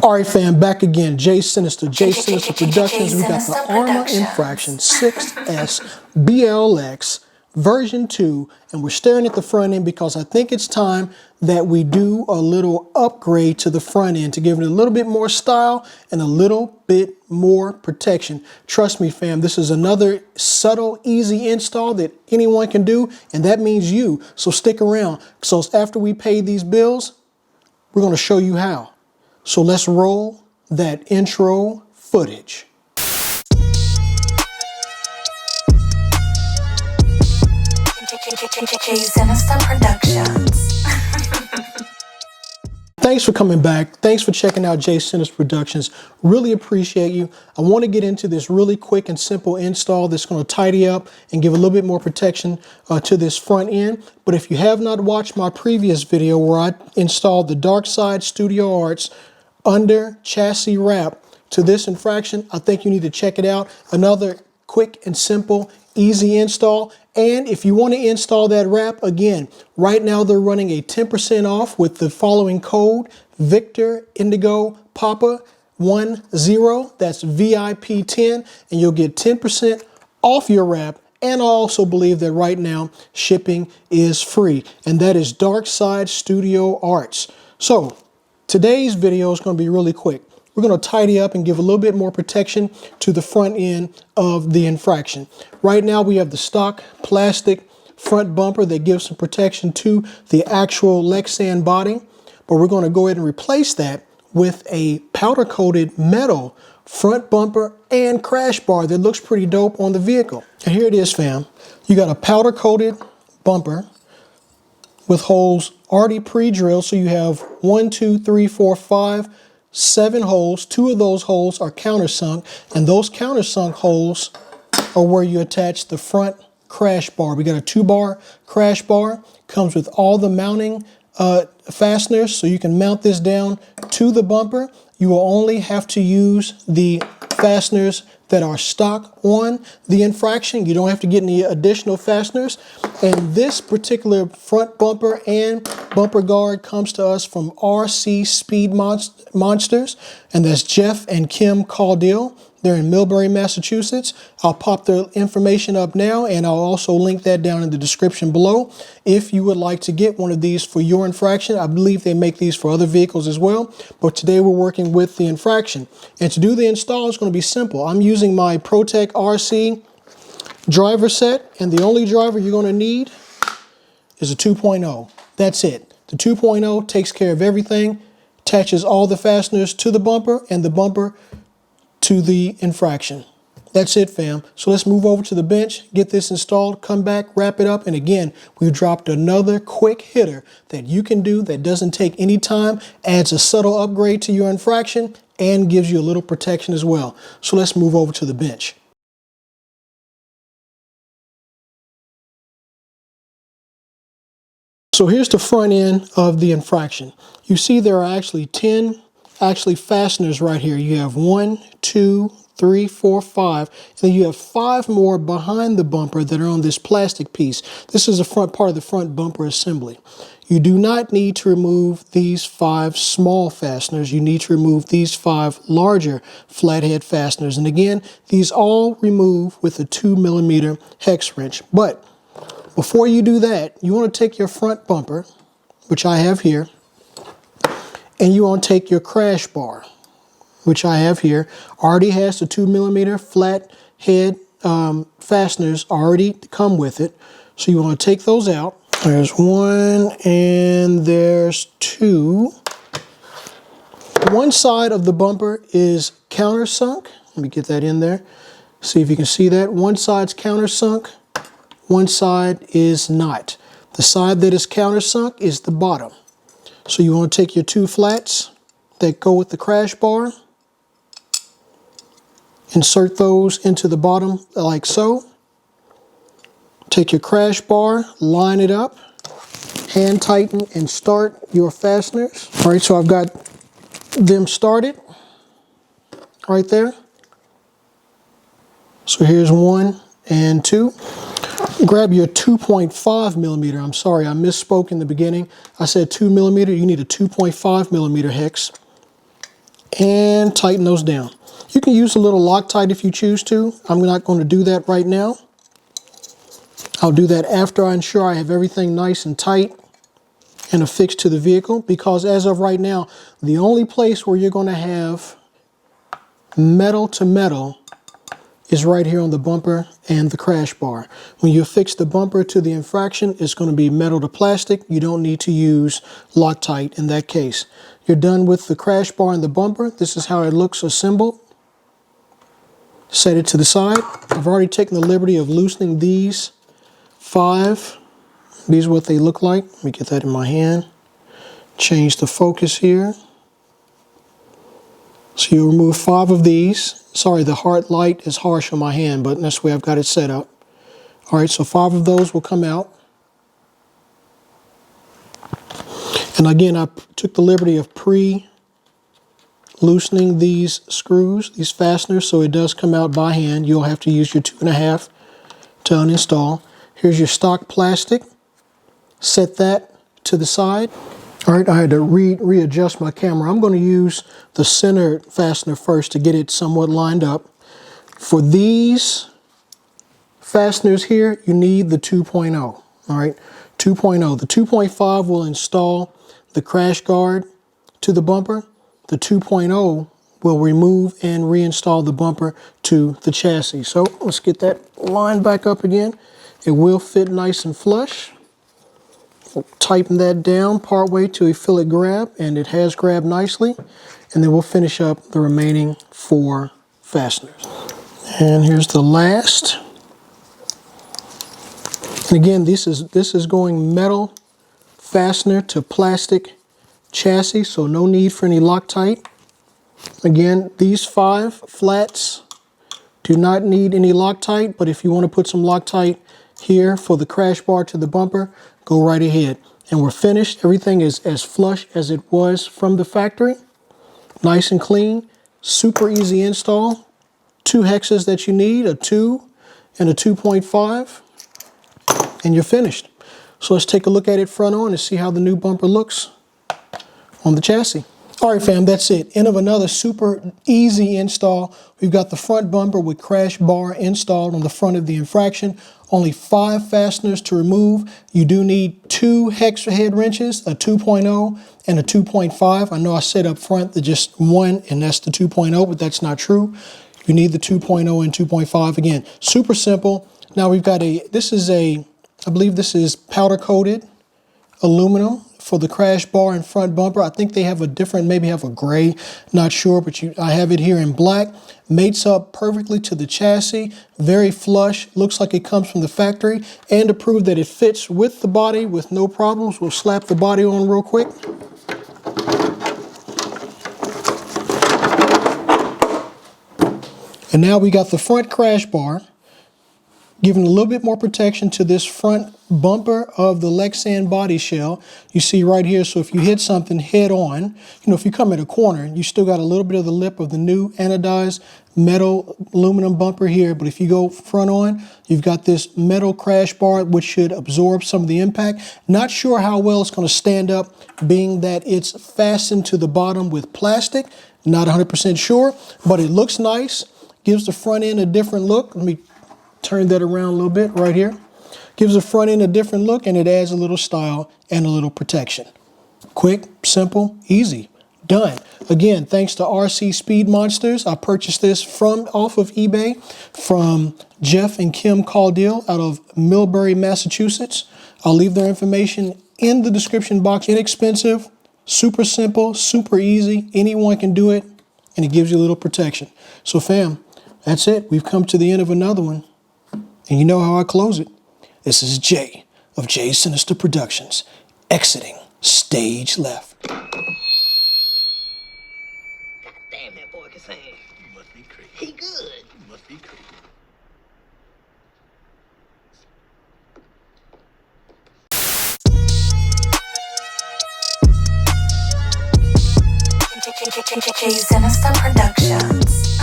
All right, fam, back again. J Sinister Productions. We got the Arrma Infraction 6S BLX version 2, and we're staring at the front end because I think it's time that we do a little upgrade to the front end to give it a little bit more style and a little bit more protection. Trust me, fam, this is another subtle, easy install that anyone can do, and that means you. So stick around. So after we pay these bills, we're going to show you how. So let's roll that intro footage. J Sinister Productions. Thanks for coming back. Thanks for checking out J Sinister Productions. Really appreciate you. I want to get into this really quick and simple install that's going to tidy up and give a little bit more protection to this front end. But if you have not watched my previous video where I installed the Dark Side Studio Arts under chassis wrap to this infraction, I think you need to check it out. Another quick and simple, easy install. And if you want to install that wrap, again, right now they're running a 10% off with the following code: Victor Indigo Papa 10. That's VIP10, and you'll get 10% off your wrap. And I also believe that right now shipping is free, and that is Dark Side Studio Arts. So today's video is going to be really quick. We're going to tidy up and give a little bit more protection to the front end of the infraction. Right now we have the stock plastic front bumper that gives some protection to the actual Lexan body, but we're going to go ahead and replace that with a powder coated metal front bumper and crash bar that looks pretty dope on the vehicle. And here it is, fam. You got a powder coated bumper with holes already pre-drilled. So you have 1, 2, 3, 4, 5, 7 holes. 2 of those holes are countersunk, and those countersunk holes are where you attach the front crash bar. We got a 2-bar crash bar. Comes with all the mounting fasteners, so you can mount this down to the bumper. You will only have to use the fasteners that are stock on the infraction. You don't have to get any additional fasteners. And this particular front bumper and bumper guard comes to us from RC Speed Monsters, and that's Jeff and Kim Caudill. They're in Millbury, Massachusetts. I'll pop their information up now, and I'll also link that down in the description below. If you would like to get one of these for your infraction, I believe they make these for other vehicles as well, but today we're working with the infraction. And to do the install, it's going to be simple. I'm using my ProTech RC driver set, and the only driver you're going to need is a 2.0. That's it. The 2.0 takes care of everything, attaches all the fasteners to the bumper and the bumper to the infraction. That's it, fam. So let's move over to the bench, get this installed, come back, wrap it up, and again, we've dropped another quick hitter that you can do that doesn't take any time, adds a subtle upgrade to your infraction, and gives you a little protection as well. So let's move over to the bench. So here's the front end of the infraction. You see there are actually 10 fasteners right here. You have 1, 2, 3, 4, 5, and then you have 5 more behind the bumper that are on this plastic piece. This is the front part of the front bumper assembly. You do not need to remove these 5 small fasteners. You need to remove these 5 larger flathead fasteners. And again, these all remove with a 2mm hex wrench. But before you do that, you want to take your front bumper, which I have here, and you want to take your crash bar, which I have here. Already has the 2mm flat head fasteners already come with it. So you want to take those out. There's 1 and there's 2. One side of the bumper is countersunk. Let me get that in there. See if you can see that. One side's countersunk, one side is not. The side that is countersunk is the bottom. So you want to take your 2 flats that go with the crash bar, insert those into the bottom like so. Take your crash bar, line it up, hand tighten and start your fasteners. All right, so I've got them started right there. So here's 1 and 2. Grab your 2.5mm. I'm sorry, I misspoke in the beginning. I said 2mm. You need a 2.5mm hex. and tighten those down. You can use a little Loctite if you choose to. I'm not going to do that right now. I'll do that after I ensure I have everything nice and tight and affixed to the vehicle, because as of right now, the only place where you're going to have metal to metal is right here on the bumper and the crash bar. When you affix the bumper to the Infraction, it's going to be metal to plastic. You don't need to use Loctite in that case. You're done with the crash bar and the bumper. This is how it looks assembled. Set it to the side. I've already taken the liberty of loosening these 5. These are what they look like. Let me get that in my hand. Change the focus here. So you remove 5 of these. Sorry, the heart light is harsh on my hand, but that's the way I've got it set up. All right, so 5 of those will come out. And again, I took the liberty of pre-loosening these screws, these fasteners, so it does come out by hand. You'll have to use your 2.5 to uninstall. Here's your stock plastic. Set that to the side. All right, I had to readjust my camera. I'm going to use the center fastener first to get it somewhat lined up. For these fasteners here, you need the 2.0. All right, 2.0. The 2.5 will install the crash guard to the bumper. The 2.0 will remove and reinstall the bumper to the chassis. So let's get that line back up again. It will fit nice and flush. We'll tighten that down partway till we feel it grab, and it has grabbed nicely. And then we'll finish up the remaining 4 fasteners. And here's the last. And again, this is going metal fastener to plastic chassis, so no need for any Loctite. Again, these 5 flats do not need any Loctite, but if you want to put some Loctite here for the crash bar to the bumper, go right ahead. And we're finished. Everything is as flush as it was from the factory. Nice and clean, super easy install. 2 hexes that you need, a 2 and a 2.5, and you're finished. So let's take a look at it front on and see how the new bumper looks on the chassis. All right, fam, that's it. End of another super easy install. We've got the front bumper with crash bar installed on the front of the Infraction. Only 5 fasteners to remove. You do need 2 hex head wrenches, a 2.0 and a 2.5. I know I said up front that just 1, and that's the 2.0, but that's not true. You need the 2.0 and 2.5. Again, super simple. Now we've got I believe this is powder coated aluminum for the crash bar and front bumper. I think they have a different, maybe have a gray, not sure, but I have it here in black. Mates up perfectly to the chassis, very flush, looks like it comes from the factory. And to prove that it fits with the body with no problems, we'll slap the body on real quick. And now we got the front crash bar, giving a little bit more protection to this front bumper of the Lexan body shell. You see right here, so if you hit something head on, if you come at a corner, you still got a little bit of the lip of the new anodized metal aluminum bumper here, but if you go front on, you've got this metal crash bar which should absorb some of the impact. Not sure how well it's going to stand up, being that it's fastened to the bottom with plastic. Not 100% sure, but it looks nice. Gives the front end a different look. Let me turn that around a little bit right here. Gives the front end a different look, and it adds a little style and a little protection. Quick, simple, easy, done. Again, thanks to RC Speed Monsters. I purchased this off of eBay from Jeff and Kim Caudill out of Millbury, Massachusetts. I'll leave their information in the description box. Inexpensive, super simple, super easy. Anyone can do it, and it gives you a little protection. So fam, that's it. We've come to the end of another one. And you know how I close it. This is Jay of Jay Sinister Productions, exiting stage left. Damn, that boy can sing. You must be crazy. He good. You must be crazy. Jay Sinister Productions.